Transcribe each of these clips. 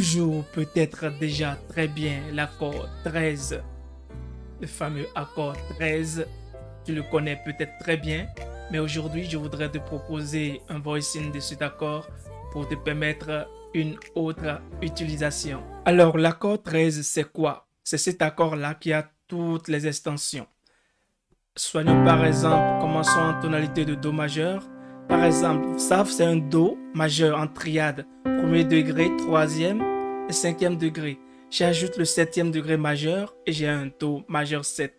joues peut-être déjà très bien l'accord 13, le fameux accord 13. Tu le connais peut-être très bien, mais aujourd'hui, je voudrais te proposer un voicing de cet accord pour te permettre une autre utilisation. Alors, l'accord 13, c'est quoi? C'est cet accord-là qui a toutes les extensions. Soignons par exemple, commençons en tonalité de Do majeur. Par exemple, ça c'est un Do majeur en triade, premier degré, troisième et cinquième degré. J'ajoute le septième degré majeur et j'ai un Do majeur 7.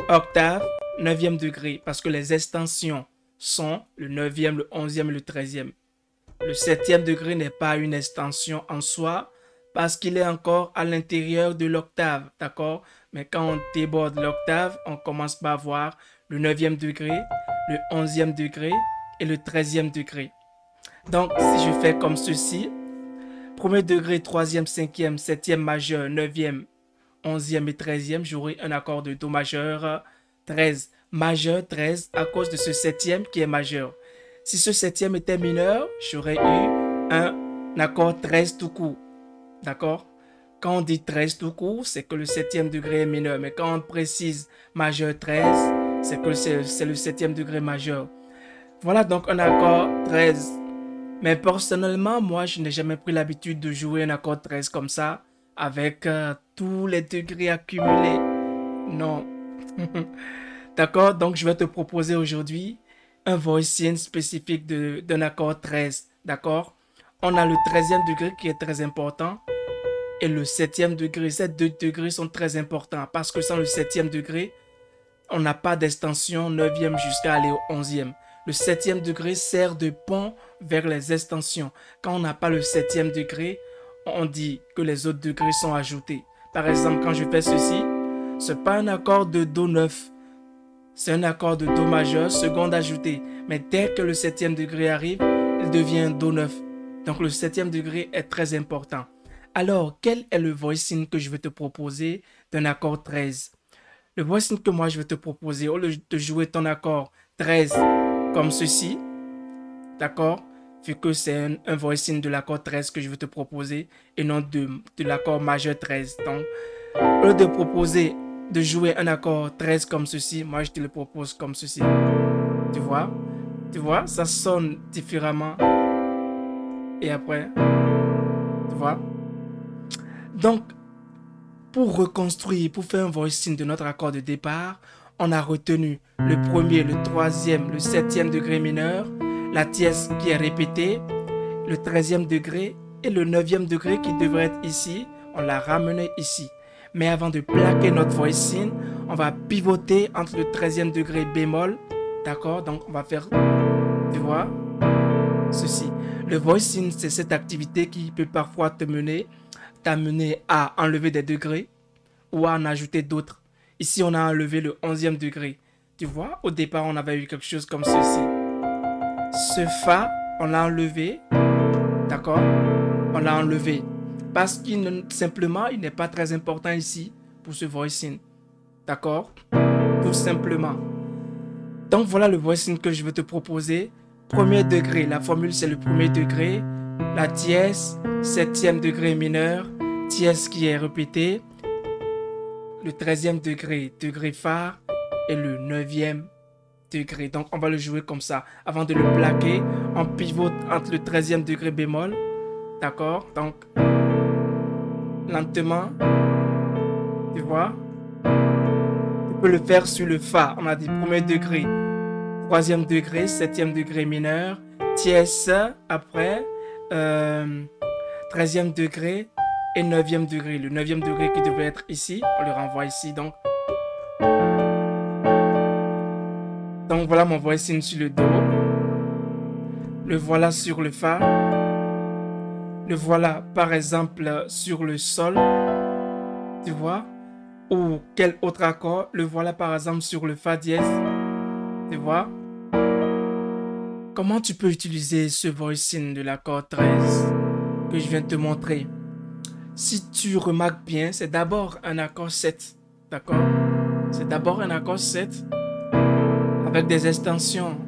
Octave, neuvième degré, parce que les extensions sont le neuvième, le onzième et le treizième. Le septième degré n'est pas une extension en soi parce qu'il est encore à l'intérieur de l'octave, d'accord? Mais quand on déborde l'octave, on commence par voir le neuvième degré, le onzième degré et le treizième degré. Donc, si je fais comme ceci, premier degré, troisième, cinquième, septième majeur, neuvième, onzième et treizième, j'aurai un accord de Do majeur 13. Majeur 13 à cause de ce septième qui est majeur. Si ce septième était mineur, j'aurais eu un accord 13 tout court. D'accord? Quand on dit 13 tout court, c'est que le septième degré est mineur. Mais quand on précise majeur 13, c'est que c'est le septième degré majeur. Voilà donc un accord 13. Mais personnellement, moi, je n'ai jamais pris l'habitude de jouer un accord 13 comme ça, avec tous les degrés accumulés. Non. D'accord? Donc, je vais te proposer aujourd'hui un voicing spécifique d'un accord 13. D'accord? On a le 13e degré qui est très important et le 7e degré. Ces deux degrés sont très importants parce que sans le 7e degré, on n'a pas d'extension 9e jusqu'à aller au 11e. Le 7e degré sert de pont vers les extensions. Quand on n'a pas le 7e degré, on dit que les autres degrés sont ajoutés. Par exemple, quand je fais ceci, ce n'est pas un accord de Do 9. C'est un accord de Do majeur, seconde ajoutée. Mais dès que le 7e degré arrive, il devient Do 9. Donc le 7e degré est très important. Alors, quel est le voicing que je vais te proposer d'un accord 13? Le voicing que moi je vais te proposer, au lieu de jouer ton accord 13 comme ceci, d'accord? Vu que c'est un voicing de l'accord 13 que je vais te proposer et non de l'accord majeur 13. Donc, au lieu de proposer de jouer un accord 13 comme ceci, moi je te le propose comme ceci. Tu vois? Tu vois? Ça sonne différemment. Et après, tu vois? Donc, pour reconstruire, pour faire un voicing de notre accord de départ, on a retenu le premier, le troisième, le septième degré mineur, la tierce qui est répétée, le 13e degré et le 9e degré qui devrait être ici, on l'a ramené ici. Mais avant de plaquer notre voicing, on va pivoter entre le 13e degré bémol, d'accord? Donc on va faire, tu vois, ceci. Le voicing, c'est cette activité qui peut parfois t'amener à enlever des degrés ou à en ajouter d'autres. Ici, on a enlevé le 11e degré. Tu vois, au départ, on avait eu quelque chose comme ceci. Ce Fa, on l'a enlevé. D'accord? On l'a enlevé. Parce qu'il simplement, il n'est pas très important ici pour ce voicing. D'accord? Tout simplement. Donc, voilà le voicing que je vais te proposer. Premier degré, la formule c'est le premier degré. La tierce, septième degré mineur. Tierce qui est répétée. Le 13e degré, degré Fa. Et le 9e degré. Donc, on va le jouer comme ça. Avant de le plaquer, on pivote entre le 13e degré bémol. D'accord? Donc, lentement. Tu vois? Tu peux le faire sur le Fa. On a dit premier degré, troisième degré, septième degré mineur. Tierce après, 13e degré et 9e degré. Le 9e degré qui devait être ici, on le renvoie ici. Donc voilà mon voicing sur le Do. Le voilà sur le Fa. Le voilà par exemple sur le Sol. Tu vois? Ou quel autre accord? Le voilà par exemple sur le Fa dièse. Tu vois? Comment tu peux utiliser ce voicing de l'accord 13 que je viens de te montrer? Si tu remarques bien, c'est d'abord un accord 7. D'accord? C'est d'abord un accord 7 avec des extensions.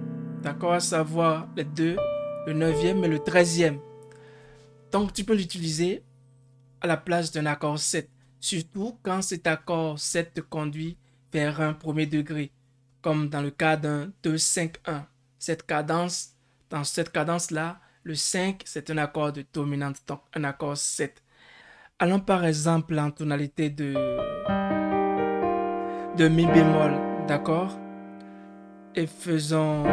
D'accord? À savoir les 2, le 9e et le 13e. Donc tu peux l'utiliser à la place d'un accord 7, surtout quand cet accord 7 te conduit vers un premier degré, comme dans le cas d'un 2-5-1. Dans cette cadence-là, le 5, c'est un accord de dominante, donc un accord 7. Allons par exemple en tonalité de mi bémol, d'accord? Et faisons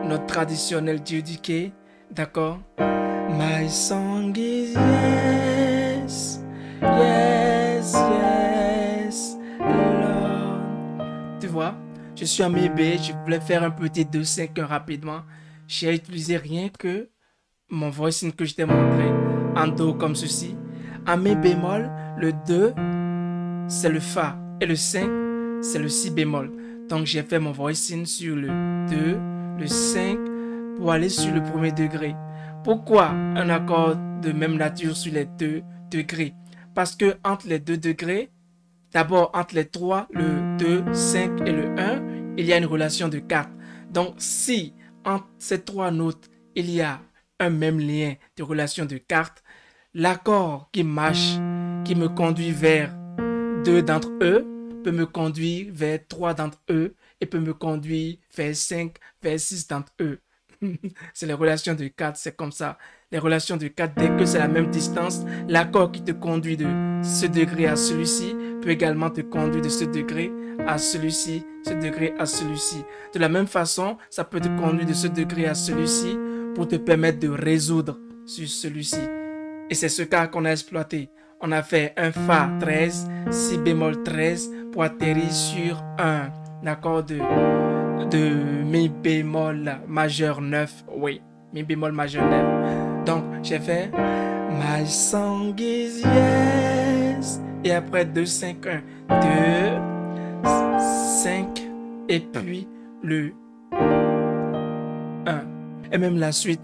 notre traditionnel diudiqué, d'accord? My song is yes, yes, yes, Lord. Tu vois, je suis en mi B, je voulais faire un petit 2-5-1 rapidement. J'ai utilisé rien que mon voicing que je t'ai montré en Do comme ceci. En mi bémol, le 2, c'est le Fa et le 5, c'est le Si bémol. Donc j'ai fait mon voicing sur le 2, le 5 pour aller sur le premier degré. Pourquoi un accord de même nature sur les 2 degrés? Parce que entre les 2 degrés, d'abord entre les 3, le 2, 5 et le 1, il y a une relation de 4. Donc si entre ces 3 notes, il y a un même lien de relation de 4, l'accord qui marche, qui me conduit vers 2 d'entre eux, peut me conduire vers 3 d'entre eux et peut me conduire vers 5, vers 6 d'entre eux. C'est les relations de 4, c'est comme ça. Les relations de 4, dès que c'est la même distance, l'accord qui te conduit de ce degré à celui-ci peut également te conduire de ce degré à celui-ci, ce degré à celui-ci. De la même façon, ça peut te conduire de ce degré à celui-ci pour te permettre de résoudre sur celui-ci. Et c'est ce cas qu'on a exploité. On a fait un Fa 13, Si bémol 13 pour atterrir sur un accord de Mi bémol majeur 9. Oui, Mi bémol majeur 9. Donc, j'ai fait My song is yes. Et après 2, 5, 1. 2, 5. Et puis le 1. Et même la suite.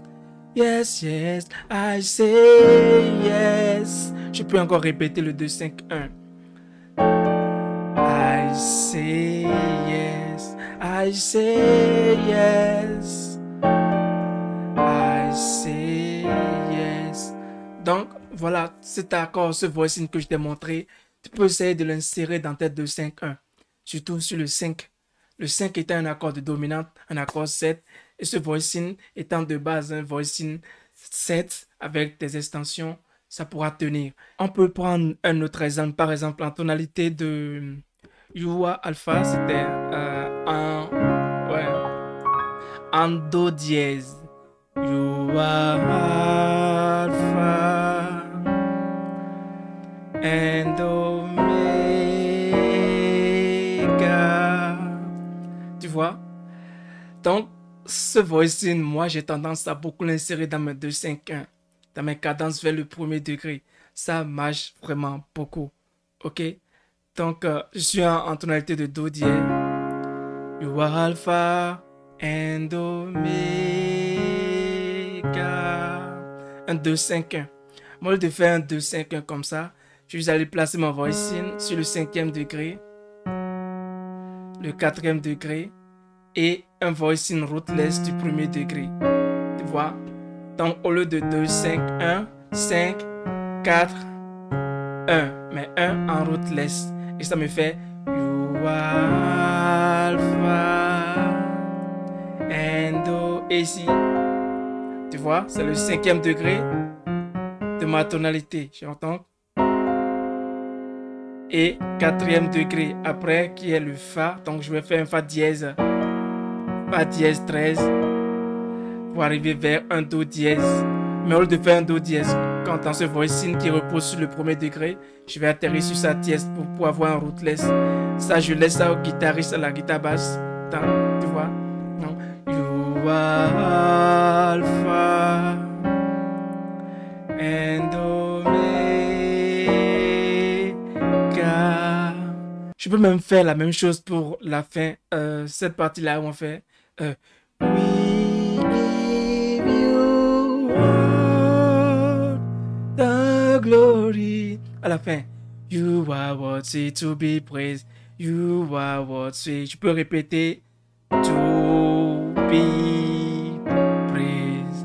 Yes, yes, I say yes. Je peux encore répéter le 2, 5, 1. I say yes, I say yes, I say yes. Donc, voilà, cet accord, ce voicing que je t'ai montré, tu peux essayer de l'insérer dans tes 2, 5, 1. Surtout sur le 5. Le 5 étant un accord de dominante, un accord 7. Et ce voicing étant de base un voicing 7 avec des extensions, ça pourra tenir. On peut prendre un autre exemple, par exemple en tonalité de Yua Alpha, c'était en Do dièse. Yua Alpha and Omega. Tu vois? Donc, ce voicing, moi, j'ai tendance à beaucoup l'insérer dans mes 2-5-1, dans mes cadences vers le premier degré. Ça marche vraiment beaucoup. Ok? Donc, je suis en tonalité de Do dièse. You are Alpha and Omega. Un 2-5-1. Moi, de faire un 2-5-1 comme ça, je vais aller placer mon voicing sur le 5e degré, le 4e degré, et un voicing rootless du premier degré. Tu vois? Donc, au lieu de 2, 5, 1, 5, 4, 1. Mais 1 en rootless. Et ça me fait You are Alpha and Do. Et ici, tu vois? C'est le 5e degré de ma tonalité. J'entends? Et 4e degré après qui est le Fa. Donc, je vais faire un Fa dièse. Fa dièse 13 pour arriver vers un Do dièse. Mais au lieu de faire un Do dièse, quand dans ce voicing qui repose sur le premier degré, je vais atterrir sur sa dièse pour avoir un rootless. Ça, je laisse ça au guitariste, à la guitare basse. Tu vois? Non. You are Alpha and Omega. Je peux même faire la même chose pour la fin. Cette partie-là où on fait We give you all the glory. À la fin, You are worthy to be praised. You are worthy. Je peux répéter to be praised.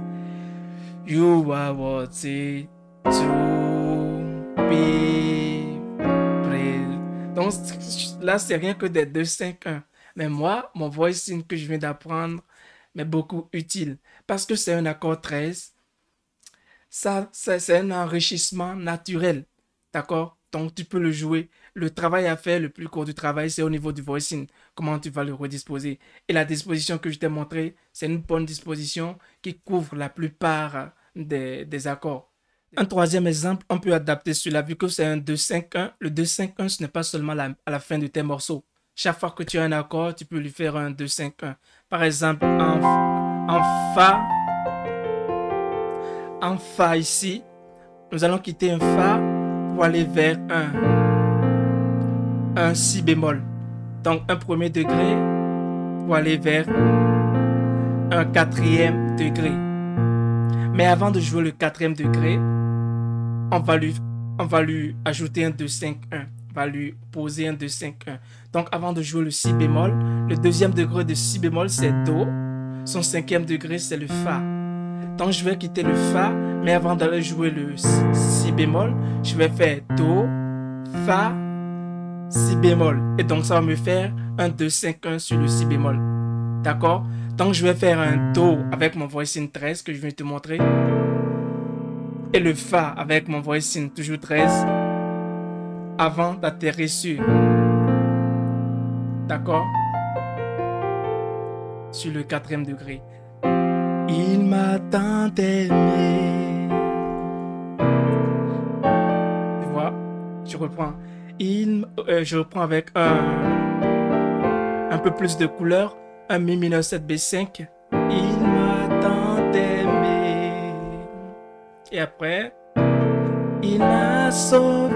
You are worthy to P, pré. Donc là, c'est rien que des 2, 5, 1. Mais moi, mon voicing que je viens d'apprendre m'est beaucoup utile parce que c'est un accord 13. Ça, c'est un enrichissement naturel. D'accord? Donc, tu peux le jouer. Le travail à faire, le plus court du travail, c'est au niveau du voicing. Comment tu vas le redisposer. Et la disposition que je t'ai montrée, c'est une bonne disposition qui couvre la plupart des accords. Un troisième exemple, on peut adapter celui-là, vu que c'est un 2-5-1. Le 2-5-1, ce n'est pas seulement à la fin de tes morceaux. Chaque fois que tu as un accord, tu peux lui faire un 2-5-1. Par exemple, en Fa ici, nous allons quitter un Fa pour aller vers un Si bémol. Donc un premier degré pour aller vers un quatrième degré. Mais avant de jouer le quatrième degré, on va lui ajouter un 2-5-1. On va lui poser un 2-5-1. Donc avant de jouer le Si bémol, le deuxième degré de Si bémol c'est Do. Son cinquième degré c'est le Fa. Donc je vais quitter le Fa, mais avant d'aller jouer le Si bémol, je vais faire Do, Fa, Si bémol. Et donc ça va me faire un 2-5-1 sur le Si bémol. D'accord? Donc je vais faire un Do avec mon voicing 13 que je viens de te montrer. Et le Fa avec mon voicing toujours 13. Avant d'atterrir sur. D'accord? Sur le quatrième degré. Il m'a tant aimé. Tu vois? Je reprends. Je reprends avec un peu plus de couleur. Un Mi mineur 7 B5. Il m'a tant aimé. Et après, il m'a sauvé.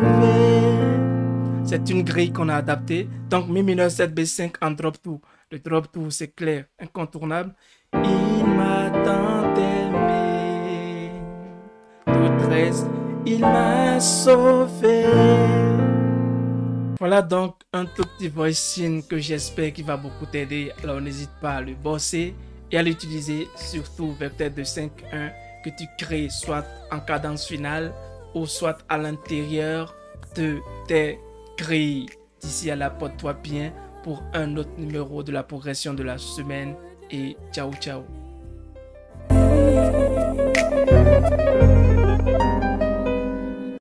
C'est une grille qu'on a adaptée. Donc Mi mineur 7 B5 en drop 2. Le drop 2 c'est clair, incontournable. Il m'a tant aimé. Do 13. Il m'a sauvé. Voilà donc un tout petit voicing que j'espère qu'il va beaucoup t'aider. Alors n'hésite pas à le bosser et à l'utiliser surtout vecteur de 5-1 que tu crées soit en cadence finale ou soit à l'intérieur de tes grilles. D'ici à là, porte-toi bien pour un autre numéro de la progression de la semaine et ciao ciao.